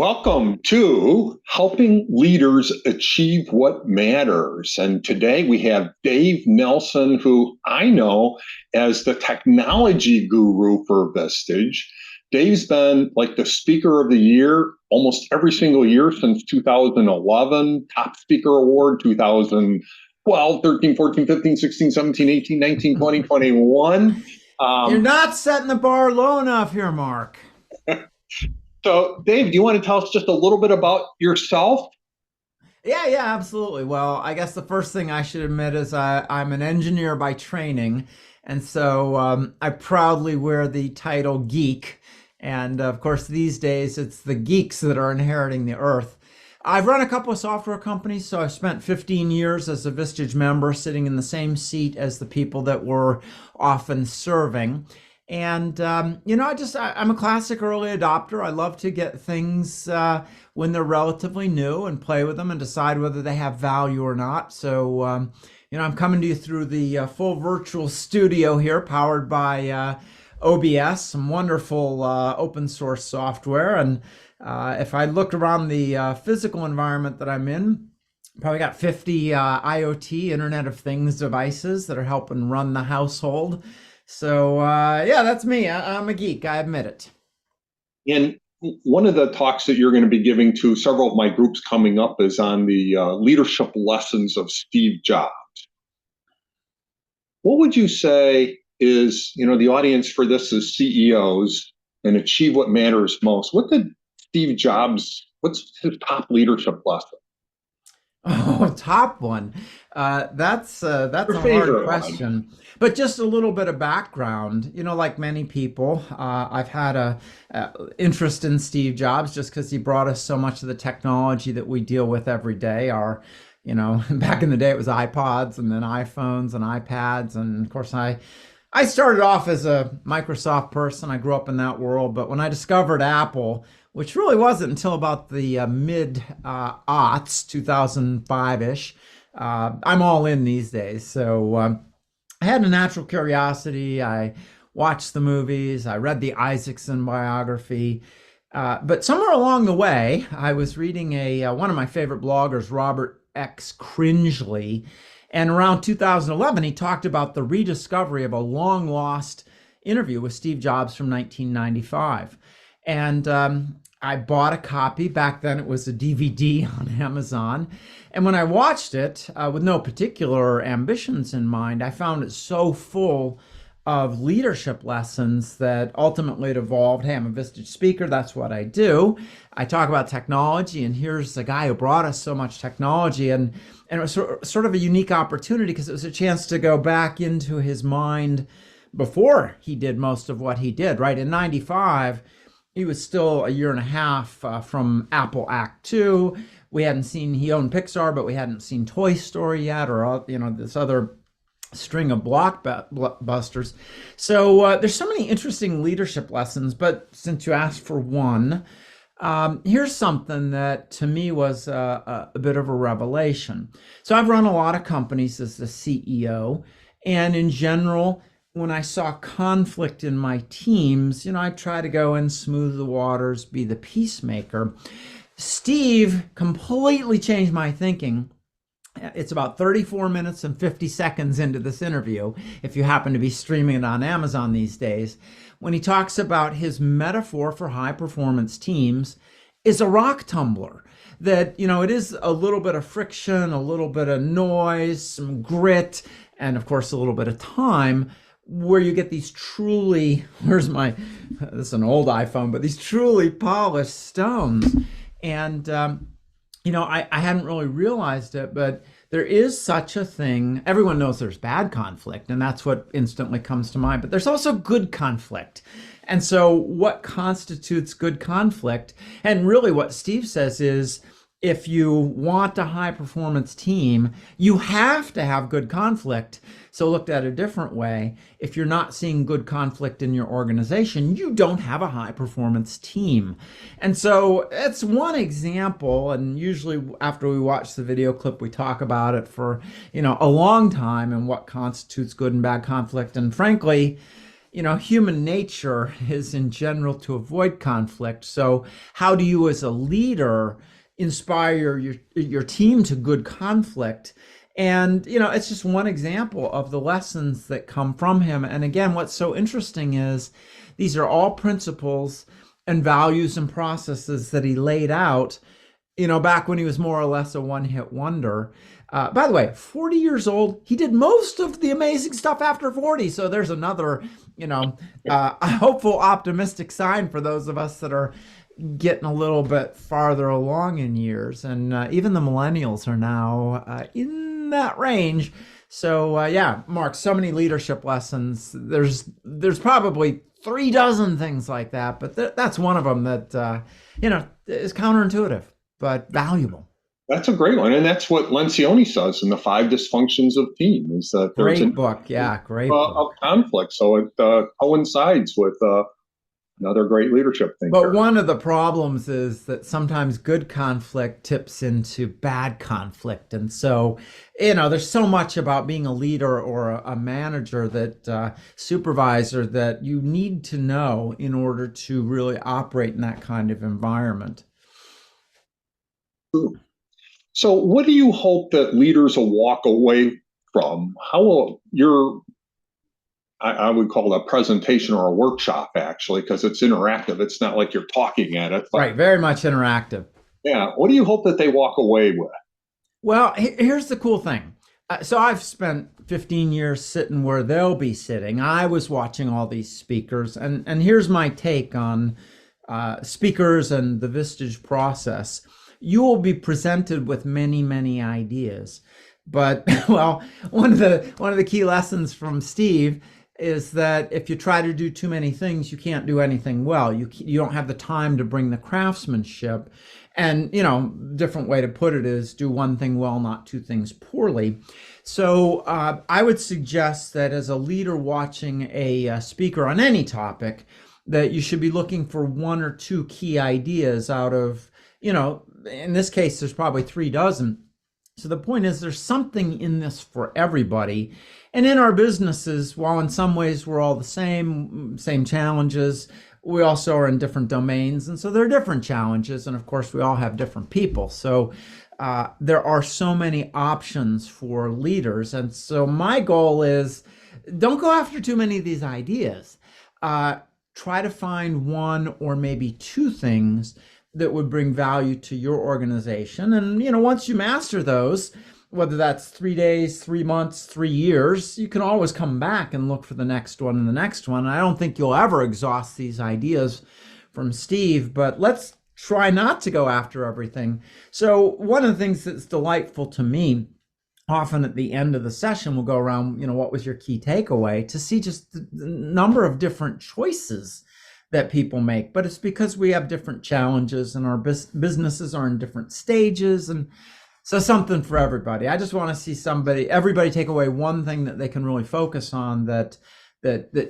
Welcome to Helping Leaders Achieve What Matters. And today we have Dave Nelsen, who I know as the technology guru for Vistage. Dave's been like the speaker of the year almost every single year since 2011, top speaker award 2012, 13, 14, 15, 16, 17, 18, 19, 20, 21. You're not setting the bar low enough here, Mark. So, Dave, do you want to tell us just a little bit about yourself? Yeah, absolutely. Well, I guess the first thing I should admit is I'm an engineer by training, and so I proudly wear the title geek. And of course, these days it's the geeks that are inheriting the earth. I've run a couple of software companies, so I've spent 15 years as a Vistage member, sitting in the same seat as the people that we're often serving. And I'm a classic early adopter. I love to get things when they're relatively new and play with them and decide whether they have value or not. So, I'm coming to you through the full virtual studio here, powered by OBS, some wonderful open source software. And if I look around the physical environment that I'm in, probably got 50 IoT, Internet of Things devices that are helping run the household. So, yeah, that's me. I'm a geek. I admit it. And one of the talks that you're going to be giving to several of my groups coming up is on the leadership lessons of Steve Jobs. What would you say is, the audience for this is CEOs and achieve what matters most? What's his top leadership lesson? Oh, top one. That's Your a hard favorite one? question. But just a little bit of background. Like many people, I've had a interest in Steve Jobs just because he brought us so much of the technology that we deal with every day. Back in the day it was iPods and then iPhones and iPads, and of course I started off as a Microsoft person. I grew up in that world, but when I discovered Apple, which really wasn't until about the mid aughts, 2005-ish, I'm all in these days. So I had a natural curiosity. I watched the movies. I read the Isaacson biography. But somewhere along the way, I was reading one of my favorite bloggers, Robert X. Cringely, and around 2011, he talked about the rediscovery of a long lost interview with Steve Jobs from 1995. And I bought a copy. Back then, it was a DVD on Amazon. And when I watched it with no particular ambitions in mind, I found it so full of leadership lessons that ultimately it evolved. Hey, I'm a Vistage speaker. That's what I do. I talk about technology, and here's the guy who brought us so much technology. And it was sort of a unique opportunity because it was a chance to go back into his mind before he did most of what he did, right? In 95, he was still a year and a half from Apple Act 2. He owned Pixar, but we hadn't seen Toy Story yet, or, this other string of blockbusters. So there's so many interesting leadership lessons, but since you asked for one, here's something that to me was a bit of a revelation. So I've run a lot of companies as the CEO, and in general, when I saw conflict in my teams, I try to go and smooth the waters, be the peacemaker. Steve completely changed my thinking. It's about 34 minutes and 50 seconds into this interview, if you happen to be streaming it on Amazon these days, when he talks about his metaphor for high performance teams is a rock tumbler. That, it is a little bit of friction, a little bit of noise, some grit, and of course, a little bit of time where you get these truly, this is an old iPhone, but these truly polished stones. And, I hadn't really realized it, but there is such a thing. Everyone knows there's bad conflict, and that's what instantly comes to mind, but there's also good conflict. And so what constitutes good conflict? And really what Steve says is, if you want a high performance team, you have to have good conflict. So looked at a different way, if you're not seeing good conflict in your organization, you don't have a high performance team. And so it's one example. And usually after we watch the video clip, we talk about it for, a long time and what constitutes good and bad conflict. And frankly, human nature is in general to avoid conflict. So how do you as a leader inspire your team to good conflict? And it's just one example of the lessons that come from him. And again, what's so interesting is these are all principles and values and processes that he laid out, back when he was more or less a one-hit wonder. By the way, 40 years old, he did most of the amazing stuff after 40. So there's another, a hopeful, optimistic sign for those of us that are getting a little bit farther along in years. And even the millennials are now in that range. So yeah, Mark, so many leadership lessons. There's probably 36 things like that, but that's one of them that is counterintuitive but valuable. That's a great one, and that's what Lencioni says in the Five Dysfunctions of Team: is that there's Great book, yeah, great of book. conflict, so it coincides with another great leadership But thinker. one of the problems is that sometimes good conflict tips into bad conflict. And so, there's so much about being a leader or a manager that supervisor that you need to know in order to really operate in that kind of environment. So, what do you hope that leaders will walk away from? How will I would call it a presentation or a workshop, actually, because it's interactive. It's not like you're talking at it, but Right, very much interactive. yeah, what do you hope that they walk away with? Well, here's the cool thing. So I've spent 15 years sitting where they'll be sitting. I was watching all these speakers, and here's my take on speakers and the Vistage process. You will be presented with many, many ideas, but well, one of the key lessons from Steve is that if you try to do too many things, you can't do anything well. You don't have the time to bring the craftsmanship. And, different way to put it is do one thing well, not two things poorly. So I would suggest that as a leader watching a speaker on any topic, that you should be looking for one or two key ideas out of, in this case, there's probably 36. So the point is there's something in this for everybody. And in our businesses, while in some ways we're all the same challenges, we also are in different domains. And so there are different challenges. And of course, we all have different people. So there are so many options for leaders. And so my goal is don't go after too many of these ideas. Try to find one or maybe two things that would bring value to your organization. And, once you master those, whether that's 3 days, 3 months, 3 years, you can always come back and look for the next one and the next one. And I don't think you'll ever exhaust these ideas from Steve, but let's try not to go after everything. So one of the things that's delightful to me, often at the end of the session, we'll go around, what was your key takeaway, to see just the number of different choices that people make. But it's because we have different challenges and our businesses are in different stages. And so something for everybody. I just want to see everybody take away one thing that they can really focus on that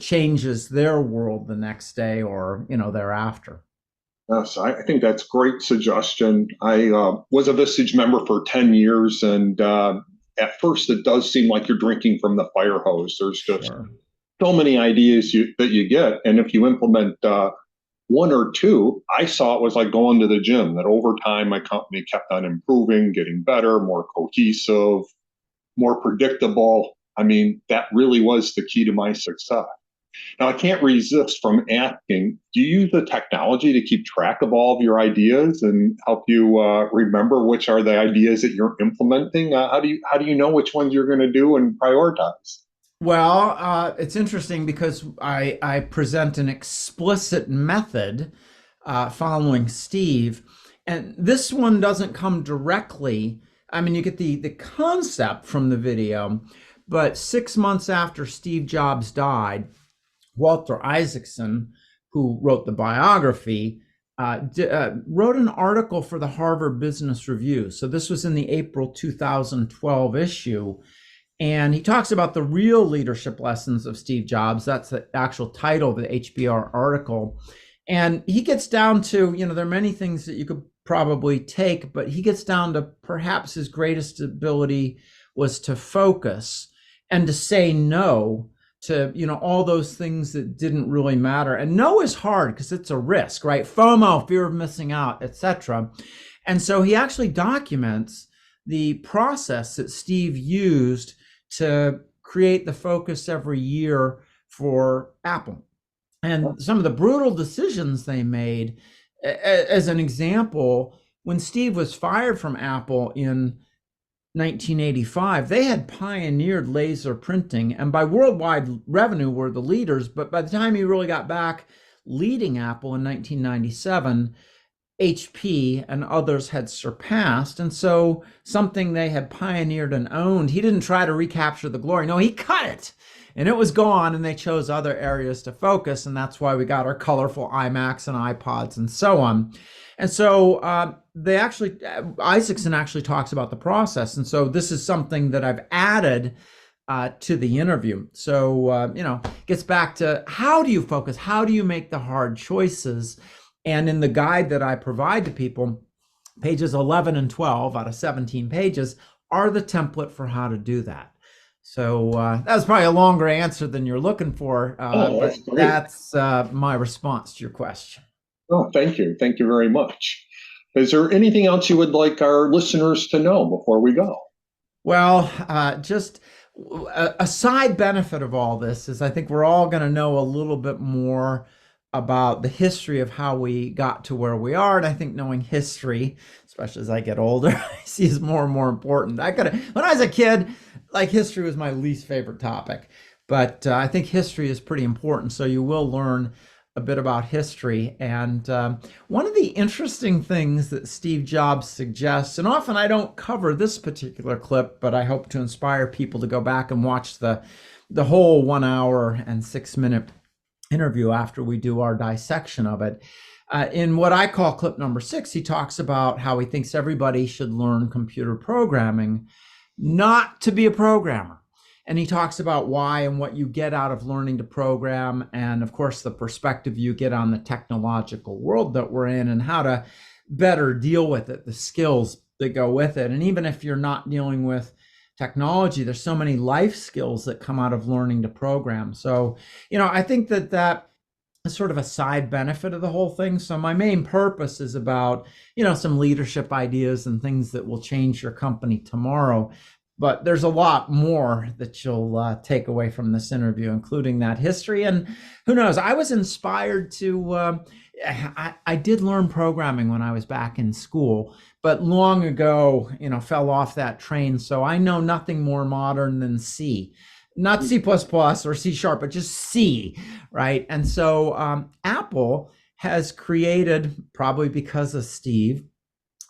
changes their world the next day or, thereafter. Yes, I think that's a great suggestion. I was a Vistage member for 10 years, and at first it does seem like you're drinking from the fire hose. There's just Sure. so many ideas that you get. And if you implement one or two, I saw it was like going to the gym, that over time my company kept on improving, getting better, more cohesive, more predictable. I mean, that really was the key to my success. Now, I can't resist from asking, do you use the technology to keep track of all of your ideas and help you remember which are the ideas that you're implementing? How do you know which ones you're going to do and prioritize? Well, it's interesting because I present an explicit method following Steve, and this one doesn't come directly. I mean, you get the concept from the video, but 6 months after Steve Jobs died, Walter Isaacson, who wrote the biography, wrote an article for the Harvard Business Review. So this was in the April 2012 issue. And he talks about the real leadership lessons of Steve Jobs. That's the actual title of the HBR article. And he gets down to, there are many things that you could probably take, but he gets down to perhaps his greatest ability was to focus and to say no to, all those things that didn't really matter. And no is hard because it's a risk, right? FOMO, fear of missing out, etc. And so he actually documents the process that Steve used to create the focus every year for Apple and some of the brutal decisions they made. As an example, when Steve was fired from Apple in 1985, they had pioneered laser printing and by worldwide revenue were the leaders. But by the time he really got back leading Apple in 1997, HP and others had surpassed. And so something they had pioneered and owned, he didn't try to recapture the glory. No, he cut it and it was gone, and they chose other areas to focus. And that's why we got our colorful iMacs and iPods and so on. And so they actually, Isaacson actually talks about the process. And so this is something that I've added to the interview. So, gets back to how do you focus? How do you make the hard choices? And in the guide that I provide to people, pages 11 and 12 out of 17 pages are the template for how to do that. So that was probably a longer answer than you're looking for, but that's my response to your question. Oh, thank you. Thank you very much. Is there anything else you would like our listeners to know before we go? Well, just a side benefit of all this is I think we're all going to know a little bit more about the history of how we got to where we are. And I think knowing history, especially as I get older, I see is more and more important. When I was a kid, like history was my least favorite topic, but I think history is pretty important. So you will learn a bit about history. And one of the interesting things that Steve Jobs suggests, and often I don't cover this particular clip, but I hope to inspire people to go back and watch the whole 1 hour and 6 minute interview after we do our dissection of it. In what I call clip number 6, he talks about how he thinks everybody should learn computer programming, not to be a programmer. And he talks about why and what you get out of learning to program, and of course the perspective you get on the technological world that we're in and how to better deal with it, the skills that go with it. And even if you're not dealing with technology, there's so many life skills that come out of learning to program. So, I think that is sort of a side benefit of the whole thing. So my main purpose is about, some leadership ideas and things that will change your company tomorrow. But there's a lot more that you'll take away from this interview, including that history. And who knows, I was inspired to, I did learn programming when I was back in school, but long ago, fell off that train. So I know nothing more modern than C, not C++ or C sharp, but just C, right? And so Apple has created, probably because of Steve,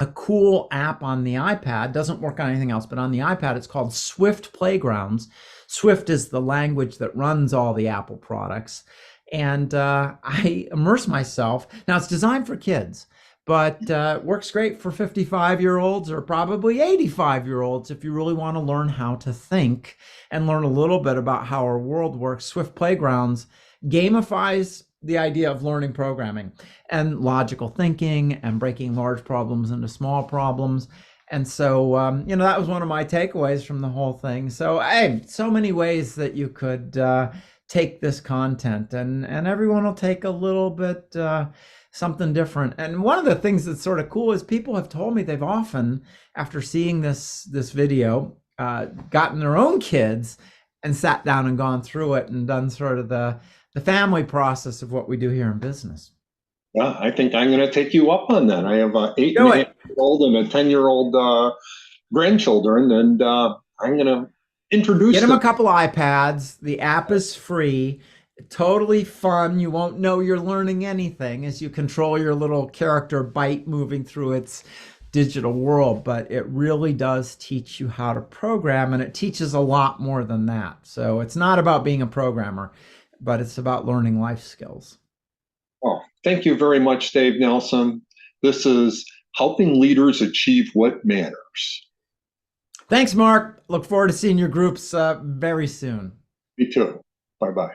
a cool app on the iPad. Doesn't work on anything else, but on the iPad, it's called Swift Playgrounds. Swift is the language that runs all the Apple products. And I immerse myself. Now, it's designed for kids, but works great for 55-year-olds or probably 85-year-olds if you really want to learn how to think and learn a little bit about how our world works. Swift Playgrounds gamifies the idea of learning programming and logical thinking and breaking large problems into small problems. And so, that was one of my takeaways from the whole thing. So, hey, so many ways that you could take this content, and everyone will take a little bit something different. And one of the things that's sort of cool is people have told me they've often, after seeing this video, gotten their own kids and sat down and gone through it and done sort of the family process of what we do here in business. Yeah, I think I'm going to take you up on that. I have an 8.5-year-old and a 10-year-old grandchildren, and I'm going to introduce Get them a couple iPads. The app is free, totally fun. You won't know you're learning anything as you control your little character Byte moving through its digital world, but it really does teach you how to program, and it teaches a lot more than that. So it's not about being a programmer, but it's about learning life skills. Oh, thank you very much, Dave Nelsen. This is helping leaders achieve what matters. Thanks, Mark. Look forward to seeing your groups very soon. Me too. Bye-bye.